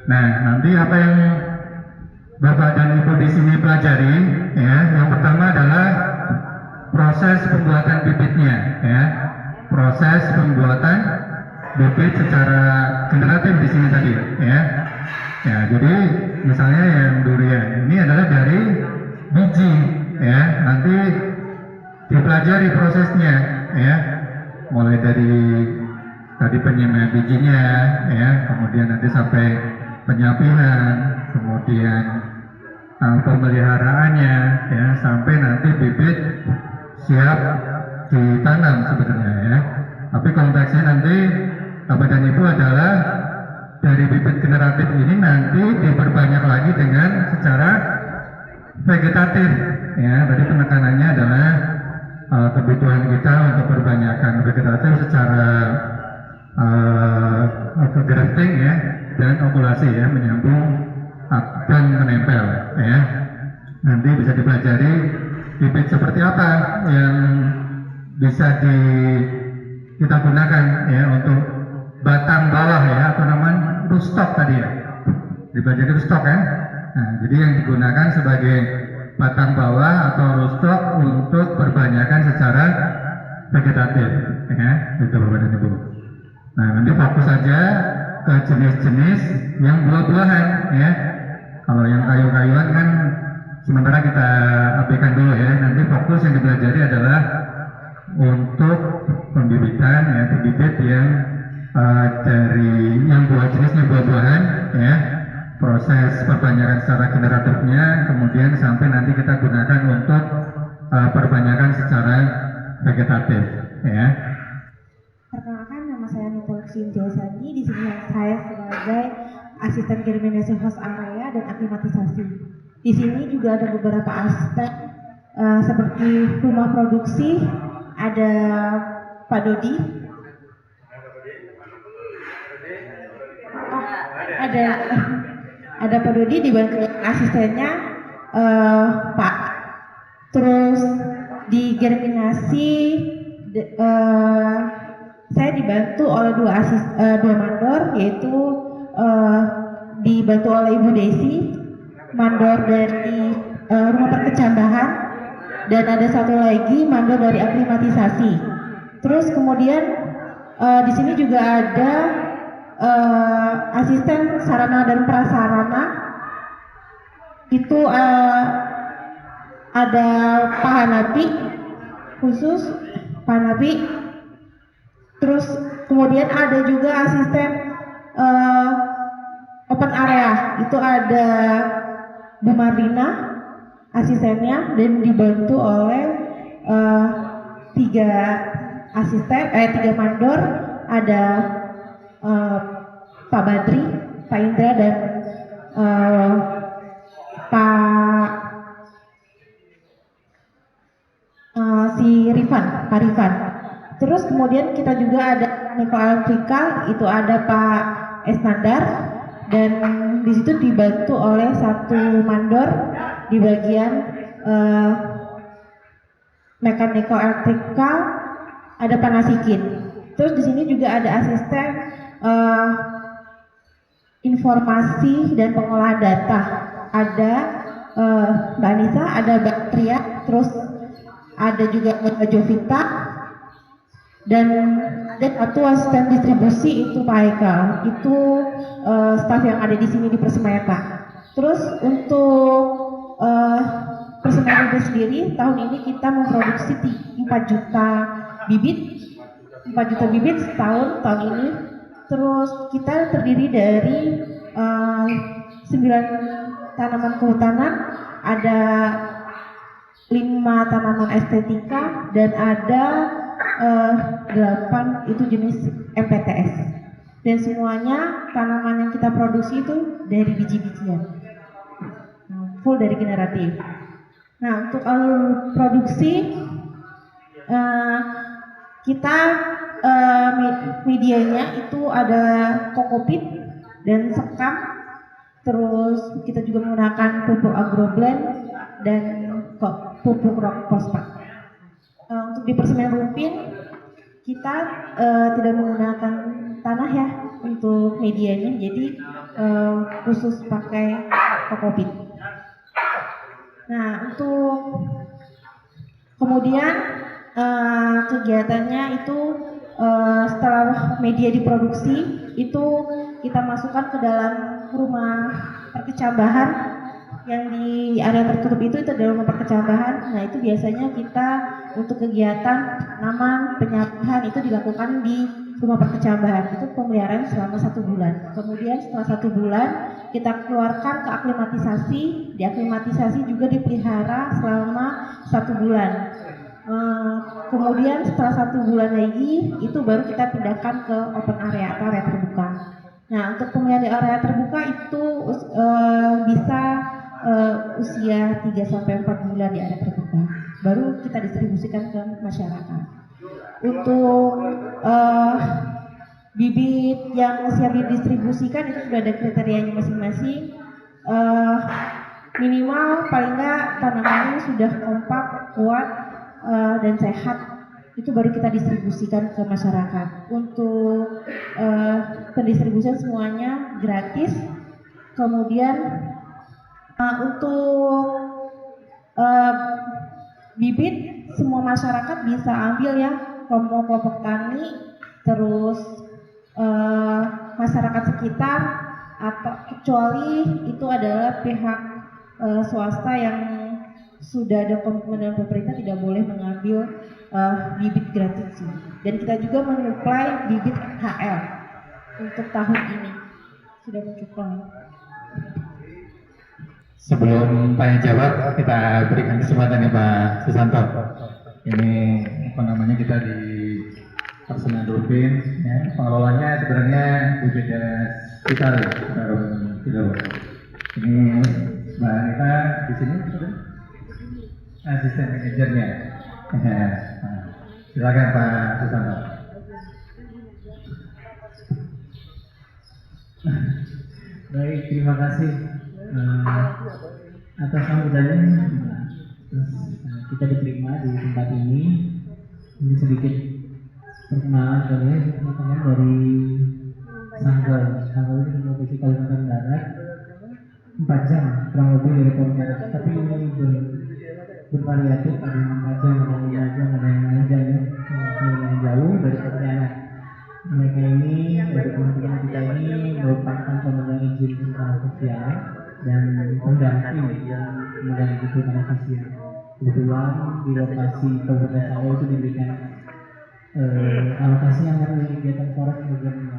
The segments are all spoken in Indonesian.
Nah, nanti apa yang Bapak dan Ibu di sini pelajari, ya, yang pertama adalah proses pembuatan bibitnya, ya, proses pembuatan bibit secara generatif di sini tadi, ya. Ya, jadi misalnya yang durian ini adalah dari biji, ya. Nanti dipelajari prosesnya, ya, mulai dari tadi penyemaian bijinya, ya, kemudian nanti sampai penyapihan, kemudian pemeliharaannya, ya, sampai nanti bibit siap ditanam sebenarnya, ya. Tapi konteksnya nanti Bapak dan Ibu adalah dari bibit generatif ini nanti diperbanyak lagi dengan secara vegetatif, ya. Tadi penekanannya adalah kebutuhan kita untuk perbanyakan vegetatif secara grafting, ya, dan okulasi, ya, menyambung dan menempel, ya. Nanti bisa dipelajari bibit seperti apa yang bisa kita gunakan, ya, untuk batang bawah, ya, atau namanya rootstock tadi, ya, dipelajari rootstock, ya. Nah, jadi yang digunakan sebagai batang bawah atau rootstock untuk perbanyakan secara vegetatif, ya, itu Bapak dan Ibu. Nah, nanti fokus saja ke jenis-jenis yang buah-buahan, ya. Kalau yang kayu-kayuan kan sementara kita abaikan dulu, ya. Nanti fokus yang dipelajari adalah untuk pembibitan, ya, bibit yang dari yang jenisnya buah-buahan, ya, proses perbanyakan secara generatifnya, kemudian sampai nanti kita gunakan untuk perbanyakan secara vegetatif, ya. Perkenalkan, nama saya Nita Luxintia Sandi. Di sini saya sebagai asisten germinasi host area dan aklimatisasi. Di sini juga ada beberapa aspek seperti rumah produksi, ada Pak Dodi, ada Pak Dodi dibantu asistennya Pak. Terus di germinasi saya dibantu oleh dua mandor, yaitu dibantu oleh Ibu Desi, mandor dari rumah perkecambahan, dan ada satu lagi mandor dari aklimatisasi. Terus kemudian di sini juga ada asisten sarana dan prasarana, itu ada Pak Hanapi khusus, Pak Hanapi. Terus kemudian ada juga asisten open area, itu ada Bu Marlina asistennya, dan dibantu oleh tiga mandor, ada Pak Badri, Pak Indra, dan Pak Rifan. Terus kemudian kita juga ada Niko Afrika, itu ada Pak Esnandar, dan di situ dibantu oleh satu mandor di bagian mekaniko elektrika, ada Pak Nasikin. Terus di sini juga ada asisten informasi dan pengolahan data, ada Mbak Anissa, ada Mbak Tria, terus ada juga Mbak Jovita, dan ada satu asisten distribusi, itu Pak Haikal, itu staf yang ada di sini di Persemaiaka. Terus untuk Persemaiaka sendiri tahun ini kita memproduksi 4 juta bibit setahun tahun ini. Terus kita terdiri dari 9 tanaman kehutanan, ada 5 tanaman estetika, dan ada 8 itu jenis MPTS, dan semuanya tanaman yang kita produksi itu dari biji-bijian, full dari generatif. Nah, untuk produksi kita medianya itu ada kokopit dan sekam, terus kita juga menggunakan pupuk agroblend dan pupuk rock fosfat. Untuk di Persemaian Rumpin kita tidak menggunakan tanah, ya, untuk medianya, jadi khusus pakai kokopit. Nah, untuk kemudian kegiatannya itu setelah media diproduksi itu kita masukkan ke dalam rumah perkecambahan yang di area tertutup itu adalah rumah perkecambahan. Nah, itu biasanya kita untuk kegiatan tanaman penyapihan itu dilakukan di rumah perkecambahan. Itu pemeliharaan selama 1 bulan. Kemudian setelah 1 bulan kita keluarkan ke aklimatisasi. Di aklimatisasi juga dipelihara selama 1 bulan. Kemudian setelah 1 bulan lagi itu baru kita pindahkan ke open area atau area terbuka. Nah, untuk pemeliharaan area terbuka itu bisa usia 3-4 bulan di area terbuka. Baru kita distribusikan ke masyarakat. Untuk bibit yang siap didistribusikan itu sudah ada kriterianya masing-masing. Minimal paling nggak tanamannya sudah kompak, kuat, dan sehat, itu baru kita distribusikan ke masyarakat. Untuk pendistribusian semuanya gratis. Kemudian untuk bibit semua masyarakat bisa ambil ya, kelompok tani, terus masyarakat sekitar, atau kecuali itu adalah pihak swasta yang sudah ada komitmen dengan pemerintah tidak boleh mengambil bibit gratis. Dan kita juga menyuplai bibit HL untuk tahun ini sudah mencukupi. Sebelum tanya jawab, kita berikan kesempatan ya Pak Susanto. Ini apa namanya, kita di Persenan Rubin, ya, pengelolanya sebenarnya berbeda kita ya, ini Mbak Anita di sini, asisten manajernya. Silakan Pak Susanto. Baik, terima kasih atas sambutannya. Terus kita diterima di tempat ini. Ini sedikit perkenalan kalian, teman-teman dari Sanggau. Sanggau itu Provinsi Kalimantan Barat. 4 jam kurang lebih dari Pontianak. Tapi ini bervariatif, ada yang 4 jam, ada yang 5 jam, ada yang 9 jam ya. Yang jauh dari Pontianak. Mereka ini, dari teman-teman kita ini merupakan pemegang izin perhutanan sosial dan pendamping yang pemegang izin perhutanan sosial. Kebetulan di lokasi kabupaten Sanggau itu diberikan alokasi yang dari kegiatan forest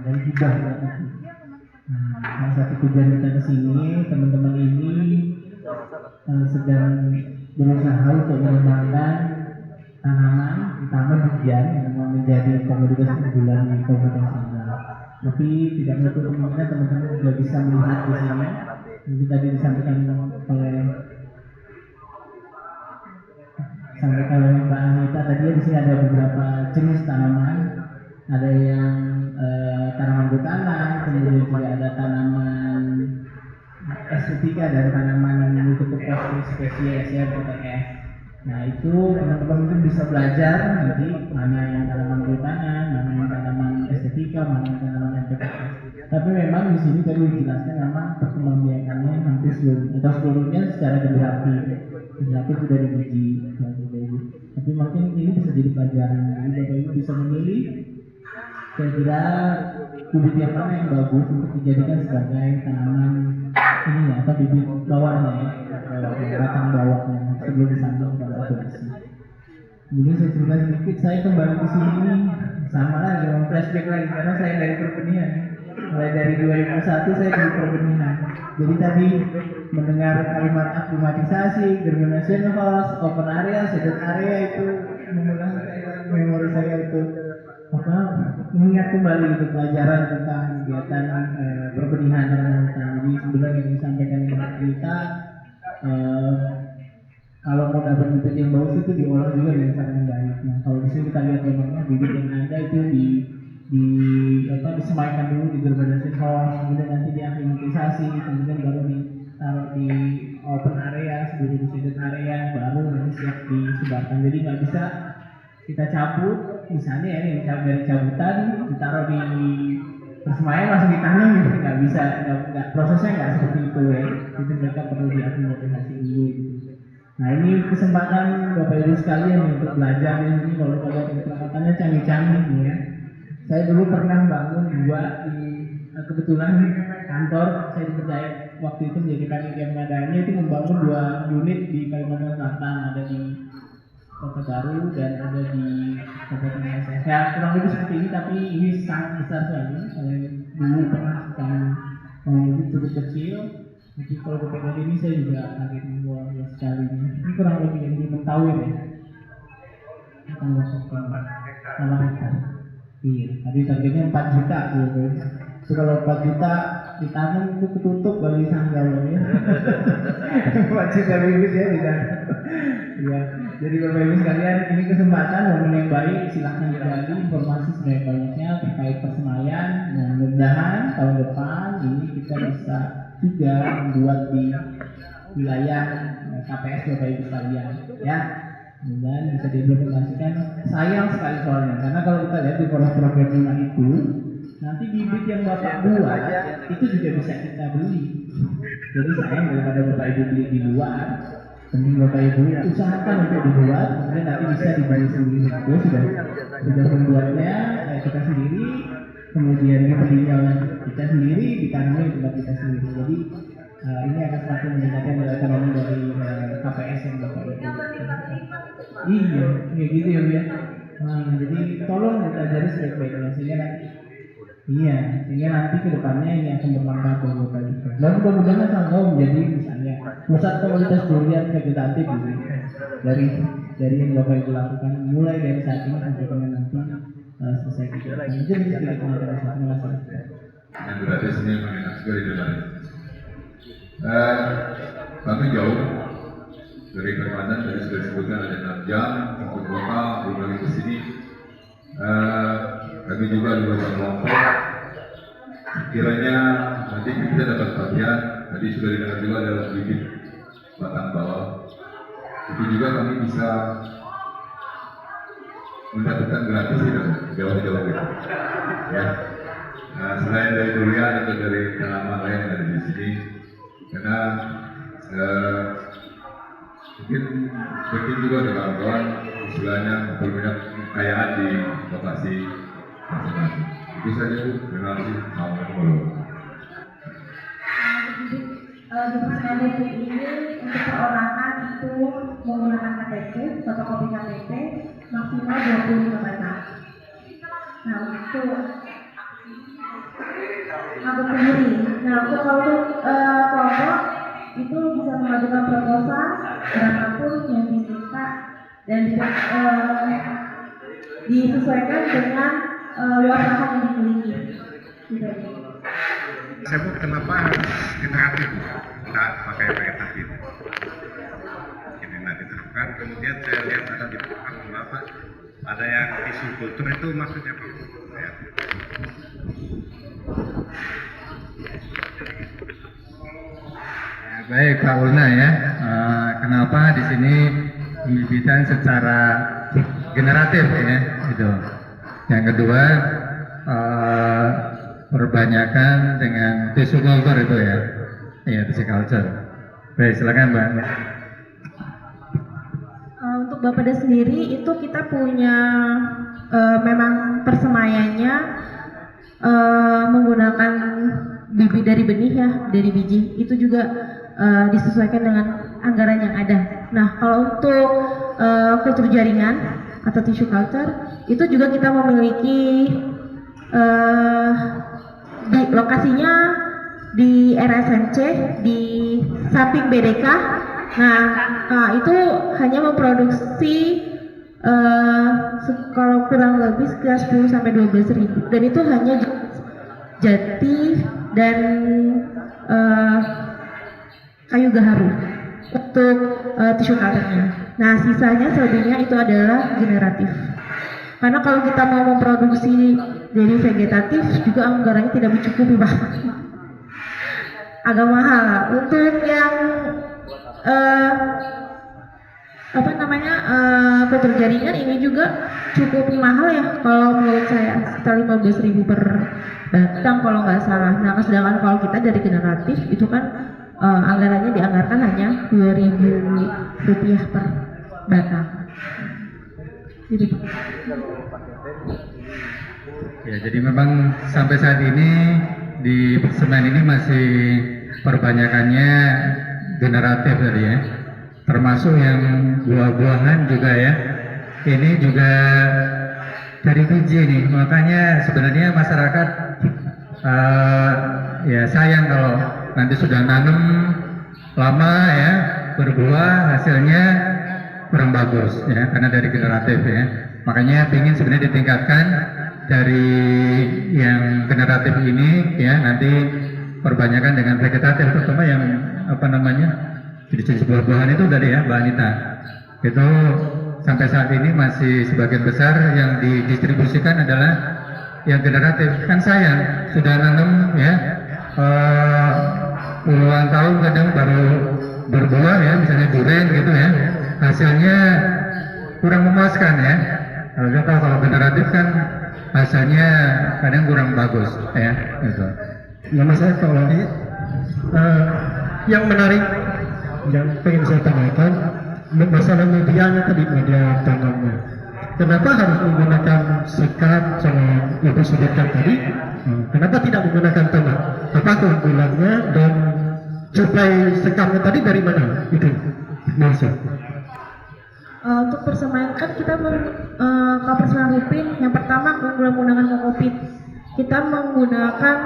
dari hibah lokasi. Salah satu tujuan kita ke sini, teman-teman ini sedang berusaha untuk mengembangkan tanaman ditambah hujan yang menjadi komoditas unggulan di Kabupaten Sanggau. Tapi tidak menutup kemungkinan teman-teman juga bisa melihat di sini. Jadi tadi disampaikan oleh Mbak Anita tadi, di sini ada beberapa jenis tanaman. Ada yang tanaman butanan, kemudian juga ada tanaman estetika dan tanaman yang cukup spesies ya, PTS. Nah, itu teman-teman mungkin bisa belajar nanti mana yang tanaman butanan, mana yang tanaman estetika, mana yang tanaman PTS. Tapi memang di sini tadi dijelaskan memang perkembangbiakannya hampir seluruhnya secara generatif sudah diuji. Tapi mungkin ini bisa jadi pelajaran. Jadi Bapak Ibu bisa memilih kira-kira bibit yang mana yang bagus untuk dijadikan sebagai tanaman ini ya, atau bibit bawahnya ya, batang bawahnya sebelum disambung pada operasi. Kemudian saya cerita sedikit, saya kembali ke sini sama lagi, flashback lagi karena saya dari perbenihan. Mulai dari 2001 saya di perbenihan. Jadi tadi mendengar kalimat aklimatisasi, germination house, open area, shaded area itu mengulang memori saya itu mengingat kembali itu pelajaran tentang kegiatan perbenihan dengan hutan. Jadi sebenarnya yang disampaikan oleh kita, kalau mau dapat bibit yang bagus itu diolah juga dengan cara yang baik. Nah, kalau di sini kita lihat memangnya bibit yang ada itu disemaikan dulu di germination house, kemudian nanti diaklimatisasi, kemudian baru ditaruh di open area, sebelum di shaded area, baru nanti siap disebarkan. Jadi nggak bisa kita cabut, misalnya ya, dari cabutan ditaruh di persemaian langsung ditanam gitu, nggak bisa, nggak prosesnya nggak seperti itu ya. Itu mereka perlu diakomodasi dulu gitu. Nah ini kesempatan Bapak Ibu sekalian untuk belajar ini. Kalau kita lihat peralatannya canggih-canggih nih ya. Saya dulu pernah bangun dua di kebetulan kantor saya dipercaya waktu itu menjadi panitia pengadanya itu membangun 2 unit di Kalimantan Selatan, ada di Kota Baru dan ada di Kabupaten Aceh. Ya kurang lebih seperti ini, tapi ini sangat besar sekali. Saya dulu pernah kami cukup kecil. Jadi kalau ke ini saya juga kaget luar sekali. Ini kurang lebih yang diketahui ya. Tanggal sama hektar. Iya, tadi targetnya 4 juta gitu. So, kalau 4 juta ditanam itu ketutup bagi sanggau ya. 4 juta bibit ya ditanam. Ya, jadi Bapak Ibu sekalian, ini kesempatan momen yang baik, silahkan digali informasi sebanyak-banyaknya terkait persemaian. Nah, mudah-mudahan tahun depan ini kita bisa juga membuat di wilayah KPS Bapak Ibu sekalian, ya. Dan bisa diimplementasikan. Sayang sekali soalnya, karena kalau kita lihat di program rumah itu, nanti bibit yang Bapak buat itu juga bisa kita beli. Jadi sayang daripada Bapak Ibu beli di luar, kemudian Bapak Ibu usahakan untuk dibuat, kemudian nanti bisa dibeli sendiri. Itu sudah membuatnya kita sendiri, kemudian dibelinya oleh kita sendiri, ditanami di tempat kita sendiri. Jadi ini akan semakin meningkatkan nilai ekonomi dari KPS yang Bapak Ibu. Iya gitu ya. Nah, jadi tolong dipelajari sebaik-baiknya sehingga nanti kedepannya ini akan bermanfaat bagi Bapak Ibu. Dan mudah-mudahan Sanggau menjadi misalnya pusat komunitas durian vegetatif gitu. Dari yang Bapak Ibu lakukan mulai dari saat ini sampai dengan nanti selesai kita. Itu sedikit pengalaman. Terima kasih. Yang berada di sini enak sekali dengan kami jauh dari Kalimantan, dari sudah disebutkan ada 6 jam untuk kota, belum lagi ke sini. Kami juga di beberapa kelompok. Kiranya nanti kita dapat pelatihan. Tadi sudah didengar juga dalam bibit batang bawah. Itu juga kami bisa mendapatkan gratis gitu, jauh-jauh gitu. Ya. Nah, selain dari durian atau dari tanaman lain yang ada di sini, karena mungkin juga ada kawan-kawan istilahnya memperbanyak kekayaan di lokasi masing-masing. Itu saja Bu, terima kasih. Assalamualaikum warahmatullahi Di ini untuk perorangan itu menggunakan KTP, fotokopi KTP maksimal 25 batang. Nah untuk anggota sendiri. Nah untuk kelompok itu bisa mengajukan proposal berapapun yang diminta dan disesuaikan dengan luas lahan yang dimiliki. Gitu. Saya pun kenapa harus generatif nggak pakai vegetatif ini nggak diterapkan. Kemudian saya lihat ada di program kenapa ada yang isu kultur itu maksudnya apa ya. Baik Pak Ulna ya, kenapa di sini pembibitan secara generatif ya, gitu. Yang kedua perbanyakan dengan tissue culture itu ya, tissue culture. Baik, silakan Mbak. Untuk Bapak sendiri itu kita punya memang persemaiannya menggunakan bibit dari benih ya, dari biji. Itu juga disesuaikan dengan anggaran yang ada. Nah, kalau untuk kultur jaringan atau tissue culture itu juga kita memiliki di lokasinya di RSMC di samping BDK. Nah, itu hanya memproduksi kalau kurang lebih sekitar 10 sampai 12 ribu, dan itu hanya jati dan kayu gaharu untuk tissue culture-nya. Nah, sisanya selebihnya itu adalah generatif. Karena kalau kita mau memproduksi dari vegetatif juga anggarannya tidak mencukupi, Pak. Agak mahal. Untuk yang kultur jaringan ini juga cukup mahal ya, kalau menurut saya sekitar 15.000 per batang kalau nggak salah. Nah, sedangkan kalau kita dari generatif itu kan anggarannya dianggarkan hanya Rp2.000 per batang. Jadi, Ya, jadi memang sampai saat ini di semen ini masih perbanyakannya generatif tadi ya, termasuk yang buah-buahan juga ya. Ini juga dari biji nih, makanya sebenarnya masyarakat ya sayang kalau nanti sudah nanam lama ya, berbuah hasilnya kurang bagus ya, karena dari generatif ya. Makanya ingin sebenarnya ditingkatkan dari yang generatif ini ya, nanti perbanyakan dengan vegetatif, terutama yang apa namanya jenis buah-buahan itu tadi ya, Mbak Anita. Itu sampai saat ini masih sebagian besar yang didistribusikan adalah yang generatif. Kan sayang sudah nanam ya puluhan tahun kadang baru berbuah ya, misalnya durian gitu ya, hasilnya kurang memuaskan ya. Kalau generatif kan hasilnya kadang kurang bagus ya gitu. Nama saya Pak Wali. Yang menarik yang pengen saya tanyakan masalah medianya tadi, media tanamnya. Kenapa harus menggunakan sekat sama ibu sebutkan tadi? Kenapa tidak menggunakan tanah? Apa keunggulannya dan suplai sekamnya tadi dari mana? Itu masuk. untuk persemaian kita kalau persemaian rupin, yang pertama keunggulan menggunakan kokopit. Kita menggunakan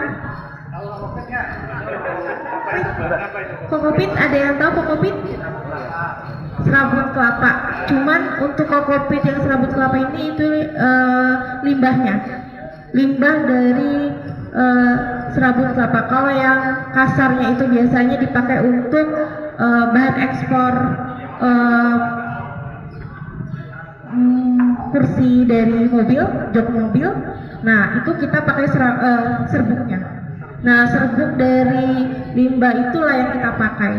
kokopit. Ada yang tahu kokopit? Serabut kelapa. Cuman untuk kokopit yang serabut kelapa ini itu limbahnya, limbah dari serabut kelapa. Kalau yang kasarnya itu biasanya dipakai untuk bahan ekspor kursi dari mobil, jok mobil. Nah, itu kita pakai serbuknya. Nah, serbuk dari limbah itulah yang kita pakai.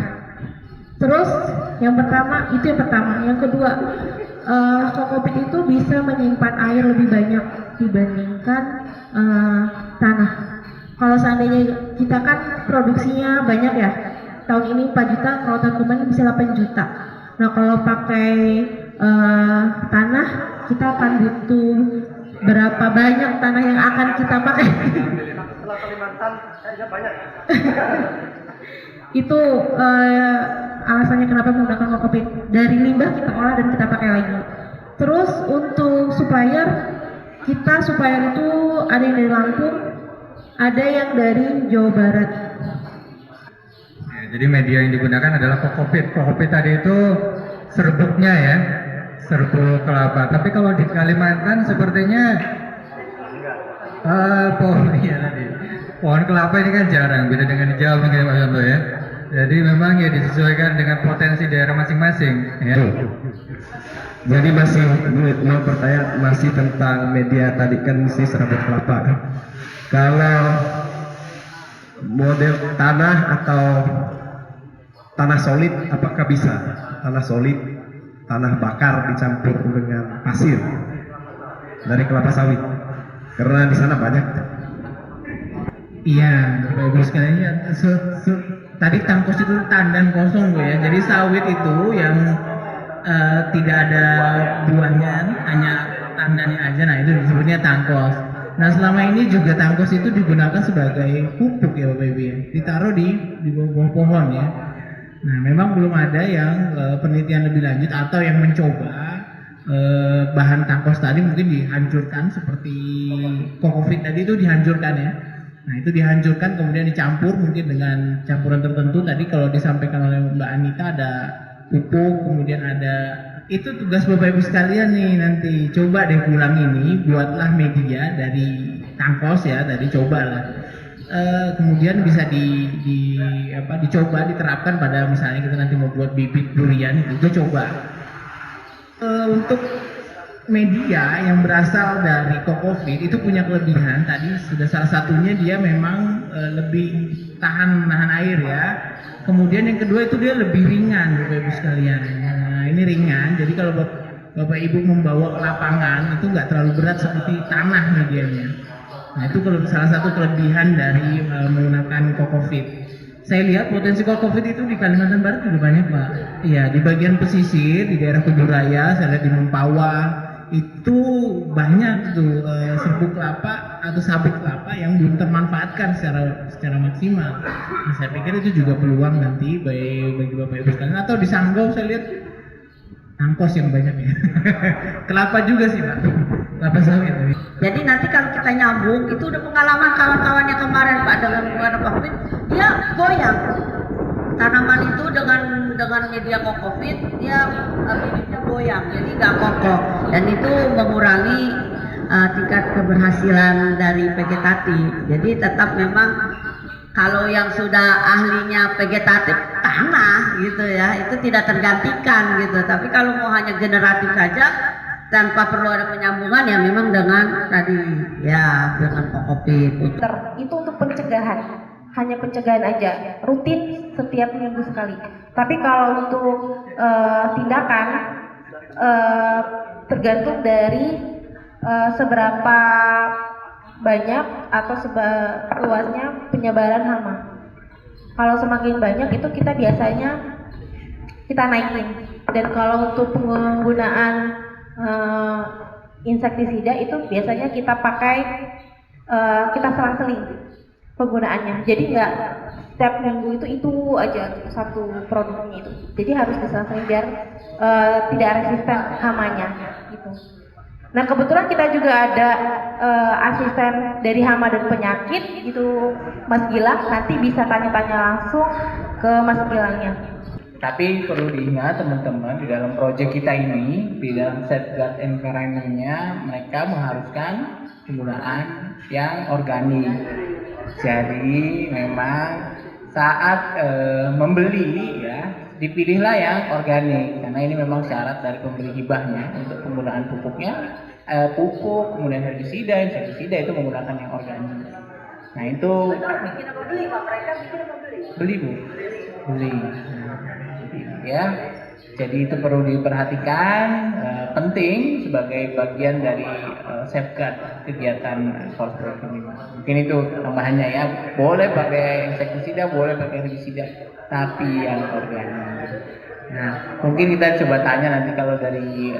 Terus yang pertama, itu yang pertama. Yang kedua, kokopit itu bisa menyimpan air lebih banyak dibandingkan tanah. Kalau seandainya kita kan produksinya banyak ya, tahun ini 4 juta, kalau tahun kemarin bisa 8 juta. Nah, kalau pakai tanah, kita akan butuh berapa banyak tanah yang akan kita pakai. Setelah Kalimantan, kayaknya banyak. Itu alasannya kenapa menggunakan kokopit. Dari limbah kita olah dan kita pakai lagi. Terus untuk supplier, supplier itu ada yang dari Lampung, ada yang dari Jawa Barat. Ya, jadi media yang digunakan adalah kokopit. Kokopit tadi itu serbuknya ya, serbuk kelapa. Tapi kalau di Kalimantan sepertinya pohon kelapa ini kan jarang, beda dengan di Jawa mungkin Pak Yonto ya. Jadi memang ya disesuaikan dengan potensi daerah masing-masing ya. Jadi masih mau bertanya masih tentang media tadi kan si serabut kelapa. Kalau model tanah atau tanah solid, apakah bisa tanah solid, tanah bakar dicampur dengan pasir dari kelapa sawit? Karena di sana banyak. Iya, Bapak Ibu sekalian ya. Tadi tangkos itu tandan kosong Bu ya. Jadi sawit itu yang tidak ada buahnya, hanya tandannya aja. Nah itu disebutnya tangkos. Nah selama ini juga tangkos itu digunakan sebagai pupuk ya Bapak Ibu ya. Ditaruh di bawah pohon ya. Nah memang belum ada yang penelitian lebih lanjut atau yang mencoba bahan tangkos tadi mungkin dihancurkan seperti kokopit tadi itu dihancurkan ya. Nah itu dihancurkan kemudian dicampur mungkin dengan campuran tertentu. Tadi kalau disampaikan oleh Mbak Anita ada pupuk, kemudian ada itu tugas Bapak Ibu sekalian nih nanti coba deh pulang ini buatlah media dari tangkos ya, dari cobalah. Kemudian bisa dicoba diterapkan pada misalnya kita nanti mau buat bibit durian itu coba. Untuk media yang berasal dari kokopit itu punya kelebihan tadi sudah salah satunya dia memang lebih nahan air ya. Kemudian yang kedua itu dia lebih ringan Bapak Ibu sekalian. Nah ini ringan jadi kalau Bapak Ibu membawa ke lapangan itu nggak terlalu berat seperti tanah medianya. Nah itu salah satu kelebihan dari menggunakan kokopit. Saya lihat potensi kokopit itu di Kalimantan Barat juga banyak Pak. Iya di bagian pesisir di daerah Kubur Raya, saya lihat di Mempawah itu banyak tuh serbuk kelapa atau sabit kelapa yang belum termanfaatkan secara maksimal. Nah, saya pikir itu juga peluang nanti bagi Bapak Ibu sekalian. Atau di Sanggau saya lihat angkos yang banyak ya. Kelapa juga sih Pak. Kelapa sawit. Jadi nanti kalau kita nyambung, itu udah pengalaman kawan-kawannya kemarin Pak dengan menggunakan kokopit, dia goyang. Tanaman itu dengan media kokopit, dia bibitnya goyang, jadi nggak kokoh. Dan itu mengurangi tingkat keberhasilan dari vegetatif. Jadi tetap memang kalau yang sudah ahlinya vegetatif tanah gitu ya, itu tidak tergantikan gitu. Tapi kalau mau hanya generatif saja, tanpa perlu ada penyambungan ya memang dengan tadi ya dengan kokopit. Itu untuk pencegahan, hanya pencegahan aja, rutin setiap minggu sekali. Tapi kalau untuk tindakan tergantung dari seberapa banyak atau luasnya penyebaran hama. Kalau semakin banyak itu kita biasanya kita naikin. Dan kalau untuk penggunaan insektisida itu biasanya kita pakai kita selang-seling penggunaannya. Jadi nggak setiap minggu itu aja satu produknya itu. Jadi harus diselang-seling biar tidak resisten hamanya gitu. Nah kebetulan kita juga ada asisten dari hama dan penyakit itu Mas Gilang, nanti bisa tanya-tanya langsung ke Mas Gilangnya. Tapi perlu diingat teman-teman, di dalam proyek kita ini, di dalam safeguard environment-nya, mereka mengharuskan penggunaan yang organik. Jadi memang saat membeli ya, dipilihlah yang organik, karena ini memang syarat dari pembeli hibahnya untuk penggunaan pupuknya, pupuk, kemudian herbisida, insektisida itu menggunakan yang organik. Nah itu beli Bu, beli. Ya, jadi itu perlu diperhatikan, penting sebagai bagian dari safeguard kegiatan forestry ini. Mungkin itu tambahannya ya, boleh pakai insektisida, boleh pakai herbisida, tapi yang organik. Nah, mungkin kita coba tanya nanti kalau dari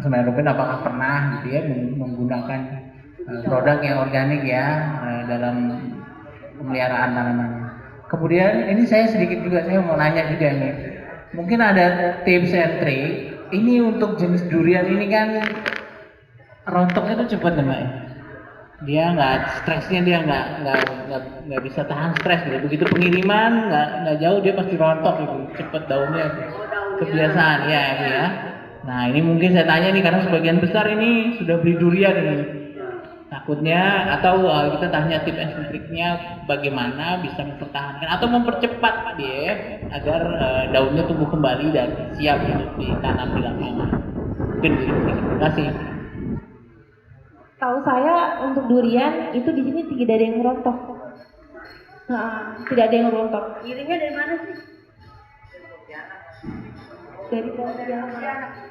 Semen Ruben apakah pernah gitu ya menggunakan produk yang organik ya dalam pemeliharaan tanaman. Kemudian ini saya sedikit juga saya mau nanya juga nih. Mungkin ada tips and trick. Ini untuk jenis durian ini kan rontoknya tuh cepat ya, dia nggak stresnya, dia nggak bisa tahan stres gitu. Begitu pengiriman nggak jauh dia pasti rontok gitu, cepet daunnya kebiasaan ya. Nah ini mungkin saya tanya nih karena sebagian besar ini sudah beli durian ini. Takutnya atau kita tanya tips and triknya bagaimana bisa mempertahankan atau mempercepat dia agar daunnya tumbuh kembali dan siap untuk ditanam di lapangan. Mungkin begitu. Terima kasih. Tahu saya untuk durian itu di sini tidak ada yang rontok. Tidak ada yang rontok. Kirimnya dari mana sih? Dari Pontianak.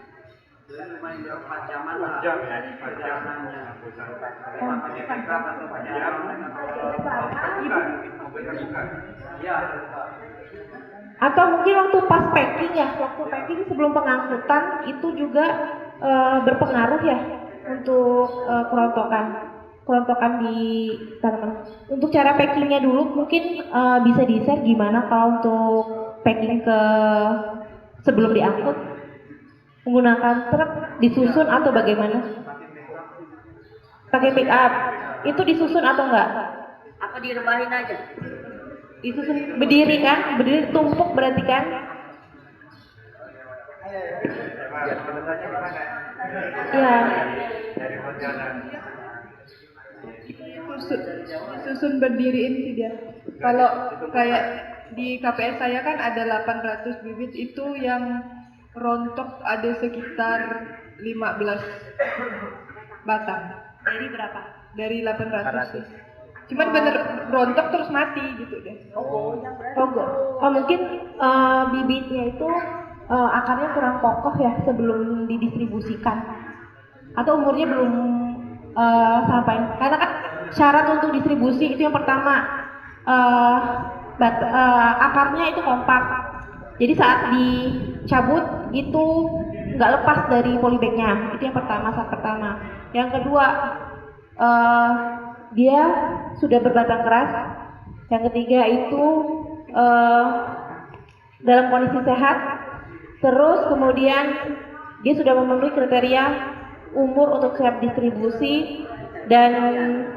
Atau mungkin waktu pas packing ya, waktu packing sebelum pengangkutan itu juga berpengaruh ya untuk kerontokan di tanaman. Untuk cara packingnya dulu mungkin bisa di-share gimana kalau untuk packing ke sebelum diangkut, menggunakan truk, disusun atau bagaimana? Pakai pick up, itu disusun atau enggak? Apa direbahin aja? Disusun berdiri kan? Berdiri tumpuk berarti kan? Ya. Susun berdiriin sih dia. Kalau kayak di KPS saya kan ada 800 bibit itu yang rontok ada sekitar 15 batang. Dari berapa? Dari 800. Cuman bener rontok terus mati gitu deh. Mungkin bibitnya itu akarnya kurang kokoh ya sebelum didistribusikan. Atau umurnya belum sampai. Karena kan syarat untuk distribusi itu yang pertama, akarnya itu kompak. Jadi saat dicabut itu nggak lepas dari polybagnya. Itu yang pertama, syarat pertama. Yang kedua, dia sudah berbatang keras. Yang ketiga itu dalam kondisi sehat. Terus kemudian dia sudah memenuhi kriteria umur untuk siap distribusi dan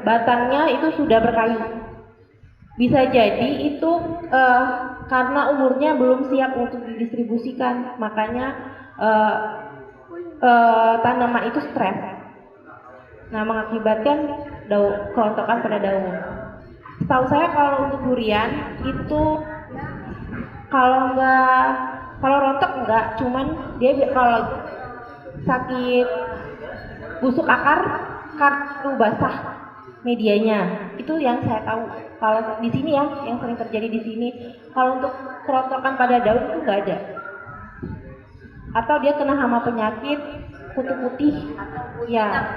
batangnya itu sudah berkayu. Bisa jadi itu karena umurnya belum siap untuk didistribusikan, makanya tanaman itu stres. Nah, mengakibatkan kerontokan pada daun. Setahu saya kalau untuk durian itu kalau rontok enggak, cuman dia kalau sakit busuk akar karena basah medianya. Itu yang saya tahu. Kalau di sini ya, yang sering terjadi di sini. Kalau untuk kerontokan pada daun itu enggak ada. Atau dia kena hama penyakit kutu putih. Ya.